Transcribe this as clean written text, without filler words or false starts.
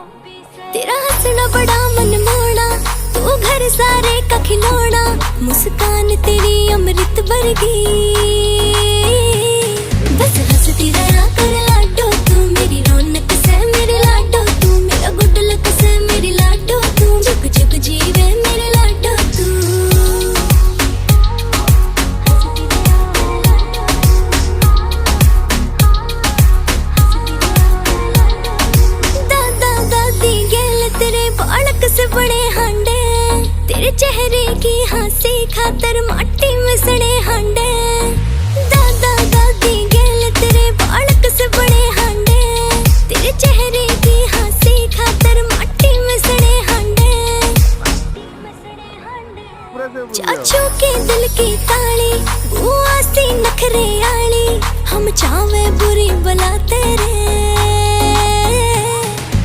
तेरा हंसना बड़ा मनमोहना, तू घर सारे का खिलौना, मुस्कान तेरी अमृत वर्गी। बस हंसती रहा कर लाडो, तू मेरी रौनक से मेरे लाडो, तू मेरा गुड लक से मेरी लाडो, तू जुग जुग जीवे मेरे लाडो तू। दादा दादी गेल तेरे बालक से बड़े हांडे, तेरे चेहरे की हंसी खातर माटी में सड़े हांडे। दादा दादी गेल तेरे बालक से बड़े हांडे, तेरे चेहरे की हंसी खातर माटी में सड़े हांडे। चाचू के दिल की ताली, बुआ सी नखरे आली, हम चावे बुरी बला तेरे।